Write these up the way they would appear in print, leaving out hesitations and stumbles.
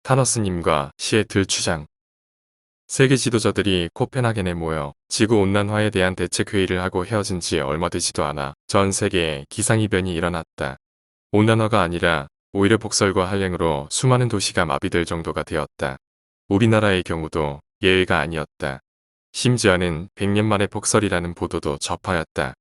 타너스님과 시애틀 추장. 세계 지도자들이 코펜하겐에 모여 지구온난화에 대한 대책회의를 하고 헤어진 지 얼마 되지도 않아 전 세계에 기상이변이 일어났다. 온난화가 아니라 오히려 폭설과 한랭으로 수많은 도시가 마비될 정도가 되었다. 우리나라의 경우도 예외가 아니었다. 심지어는 100년 만에 폭설이라는 보도도 접하였다.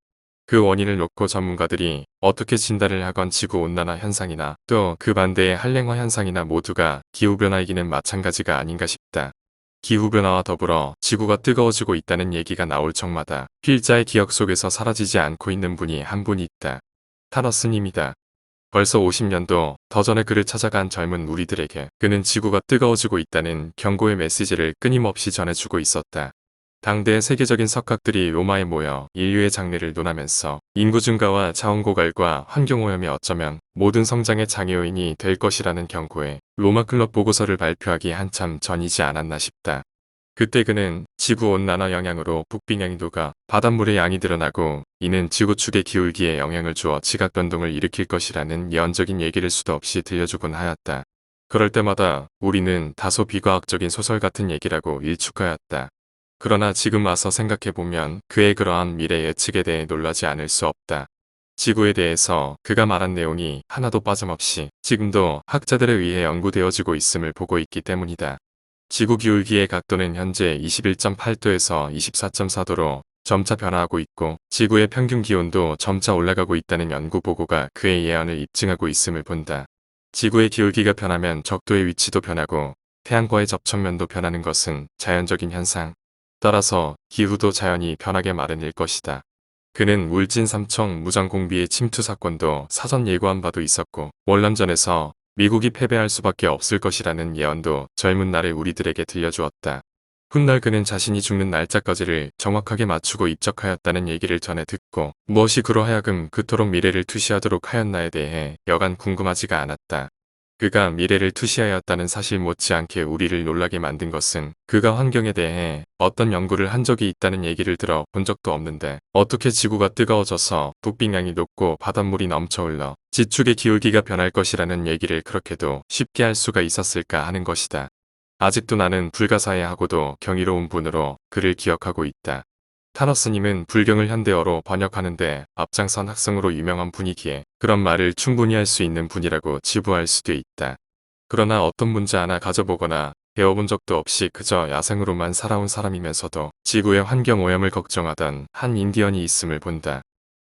그 원인을 놓고 전문가들이 어떻게 진단을 하건 지구온난화 현상이나 또 그 반대의 한랭화 현상이나 모두가 기후변화이기는 마찬가지가 아닌가 싶다. 기후변화와 더불어 지구가 뜨거워지고 있다는 얘기가 나올 적마다 필자의 기억 속에서 사라지지 않고 있는 분이 한 분 있다. 타너스님이다. 벌써 50년도 더 전에 그를 찾아간 젊은 우리들에게 그는 지구가 뜨거워지고 있다는 경고의 메시지를 끊임없이 전해주고 있었다. 당대의 세계적인 석학들이 로마에 모여 인류의 장래를 논하면서 인구 증가와 자원 고갈과 환경오염이 어쩌면 모든 성장의 장애요인이 될 것이라는 경고에 로마 클럽 보고서를 발표하기 한참 전이지 않았나 싶다. 그때 그는 지구온난화 영향으로 북빙양이 녹아 바닷물의 양이 늘어나고 이는 지구축의 기울기에 영향을 주어 지각변동을 일으킬 것이라는 예언적인 얘기를 수도 없이 들려주곤 하였다. 그럴 때마다 우리는 다소 비과학적인 소설 같은 얘기라고 일축하였다. 그러나 지금 와서 생각해보면 그의 그러한 미래 예측에 대해 놀라지 않을 수 없다. 지구에 대해서 그가 말한 내용이 하나도 빠짐없이 지금도 학자들에 의해 연구되어지고 있음을 보고 있기 때문이다. 지구 기울기의 각도는 현재 21.8도에서 24.4도로 점차 변화하고 있고 지구의 평균 기온도 점차 올라가고 있다는 연구 보고가 그의 예언을 입증하고 있음을 본다. 지구의 기울기가 변하면 적도의 위치도 변하고 태양과의 접촉면도 변하는 것은 자연적인 현상. 따라서 기후도 자연히 변하게 마련일 것이다. 그는 울진 삼청 무장공비의 침투 사건도 사전 예고한 바도 있었고 월남전에서 미국이 패배할 수밖에 없을 것이라는 예언도 젊은 날의 우리들에게 들려주었다. 훗날 그는 자신이 죽는 날짜까지를 정확하게 맞추고 입적하였다는 얘기를 전해 듣고 무엇이 그로 하여금 그토록 미래를 투시하도록 하였나에 대해 여간 궁금하지가 않았다. 그가 미래를 투시하였다는 사실 못지않게 우리를 놀라게 만든 것은 그가 환경에 대해 어떤 연구를 한 적이 있다는 얘기를 들어 본 적도 없는데 어떻게 지구가 뜨거워져서 북빙양이 녹고 바닷물이 넘쳐 흘러 지축의 기울기가 변할 것이라는 얘기를 그렇게도 쉽게 할 수가 있었을까 하는 것이다. 아직도 나는 불가사의하고도 경이로운 분으로 그를 기억하고 있다. 타너스님은 불경을 현대어로 번역하는데 앞장선 학생으로 유명한 분이기에 그런 말을 충분히 할 수 있는 분이라고 지부할 수도 있다. 그러나 어떤 문제 하나 가져보거나 배워본 적도 없이 그저 야생으로만 살아온 사람이면서도 지구의 환경 오염을 걱정하던 한 인디언이 있음을 본다.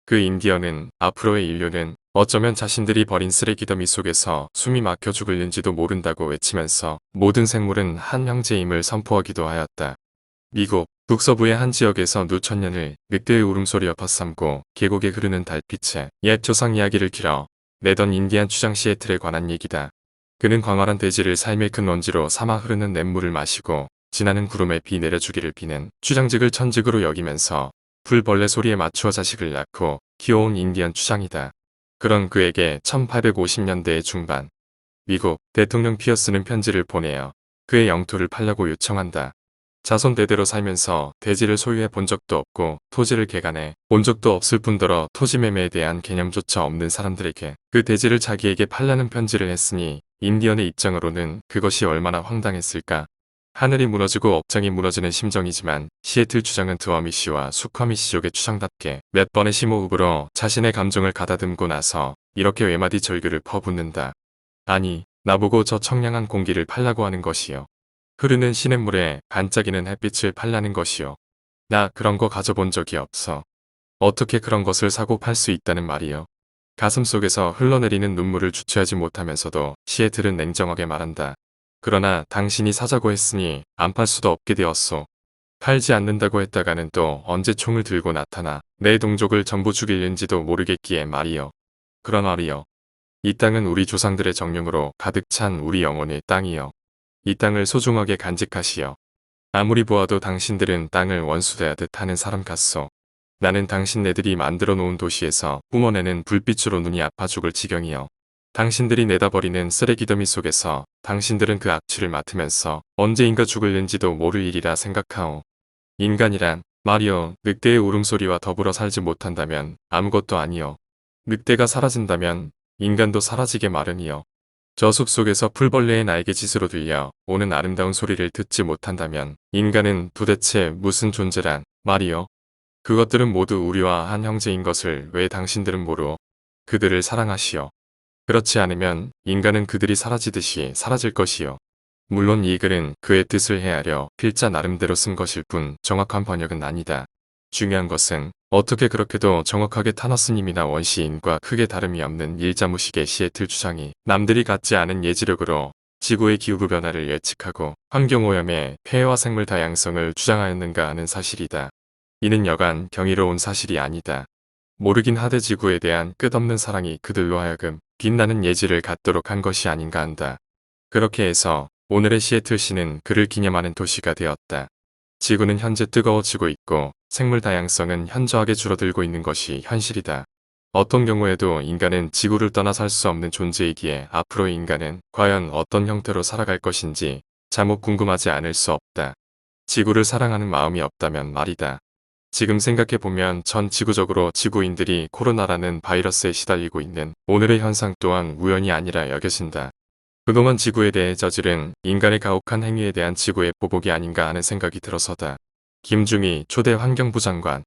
그 인디언은 앞으로의 인류는 어쩌면 자신들이 버린 쓰레기 더미 속에서 숨이 막혀 죽을는지도 모른다고 외치면서 모든 생물은 한 형제임을 선포하기도 하였다. 미국 북서부의 한 지역에서 누천년을 늑대의 울음소리 엎어삼고 계곡에 흐르는 달빛에 옛 조상 이야기를 길어 내던 인디안 추장 시애틀에 관한 얘기다. 그는 광활한 대지를 삶의 큰 원지로 삼아 흐르는 냇물을 마시고 지나는 구름에 비 내려주기를 비는 추장직을 천직으로 여기면서 풀벌레 소리에 맞추어 자식을 낳고 키워온 인디안 추장이다. 그런 그에게 1850년대의 중반 미국 대통령 피어스는 편지를 보내어 그의 영토를 팔려고 요청한다. 자손 대대로 살면서 대지를 소유해 본 적도 없고 토지를 개간해 본 적도 없을 뿐더러 토지 매매에 대한 개념조차 없는 사람들에게 그 대지를 자기에게 팔라는 편지를 했으니 인디언의 입장으로는 그것이 얼마나 황당했을까. 하늘이 무너지고 업장이 무너지는 심정이지만 시애틀 추장은 드워미시와 수커미시족의 추장답게 몇 번의 심호흡으로 자신의 감정을 가다듬고 나서 이렇게 외마디 절규를 퍼붓는다. 아니, 나보고 저 청량한 공기를 팔라고 하는 것이요. 흐르는 시냇물에 반짝이는 햇빛을 팔라는 것이요. 나 그런 거 가져본 적이 없어. 어떻게 그런 것을 사고 팔 수 있다는 말이요. 가슴속에서 흘러내리는 눈물을 주체하지 못하면서도 시애틀은 냉정하게 말한다. 그러나 당신이 사자고 했으니 안 팔 수도 없게 되었소. 팔지 않는다고 했다가는 또 언제 총을 들고 나타나 내 동족을 전부 죽일는지도 모르겠기에 말이요. 그런 말이요. 이 땅은 우리 조상들의 정령으로 가득 찬 우리 영혼의 땅이요. 이 땅을 소중하게 간직하시오. 아무리 보아도 당신들은 땅을 원수대하듯 하는 사람 같소. 나는 당신네들이 만들어 놓은 도시에서 뿜어내는 불빛으로 눈이 아파 죽을 지경이요. 당신들이 내다버리는 쓰레기 더미 속에서 당신들은 그 악취를 맡으면서 언제인가 죽을는지도 모를 일이라 생각하오. 인간이란 말이요. 늑대의 울음소리와 더불어 살지 못한다면 아무것도 아니요. 늑대가 사라진다면 인간도 사라지게 마련이요. 저 숲속에서 풀벌레의 날개짓으로 들려 오는 아름다운 소리를 듣지 못한다면 인간은 도대체 무슨 존재란 말이요? 그것들은 모두 우리와 한 형제인 것을 왜 당신들은 모르오? 그들을 사랑하시오. 그렇지 않으면 인간은 그들이 사라지듯이 사라질 것이요. 물론 이 글은 그의 뜻을 헤아려 필자 나름대로 쓴 것일 뿐 정확한 번역은 아니다. 중요한 것은 어떻게 그렇게도 정확하게 타너스님이나 원시인과 크게 다름이 없는 일자무식의 시애틀 주장이 남들이 갖지 않은 예지력으로 지구의 기후 변화를 예측하고 환경오염의 폐해와 생물 다양성을 주장하였는가 하는 사실이다. 이는 여간 경이로운 사실이 아니다. 모르긴 하되 지구에 대한 끝없는 사랑이 그들로 하여금 빛나는 예지를 갖도록 한 것이 아닌가 한다. 그렇게 해서 오늘의 시애틀시는 그를 기념하는 도시가 되었다. 지구는 현재 뜨거워지고 있고 생물 다양성은 현저하게 줄어들고 있는 것이 현실이다. 어떤 경우에도 인간은 지구를 떠나 살 수 없는 존재이기에 앞으로의 인간은 과연 어떤 형태로 살아갈 것인지 자못 궁금하지 않을 수 없다. 지구를 사랑하는 마음이 없다면 말이다. 지금 생각해보면 전 지구적으로 지구인들이 코로나라는 바이러스에 시달리고 있는 오늘의 현상 또한 우연이 아니라 여겨진다. 그동안 지구에 대해 저지른 인간의 가혹한 행위에 대한 지구의 보복이 아닌가 하는 생각이 들어서다. 김중희 초대 환경부 장관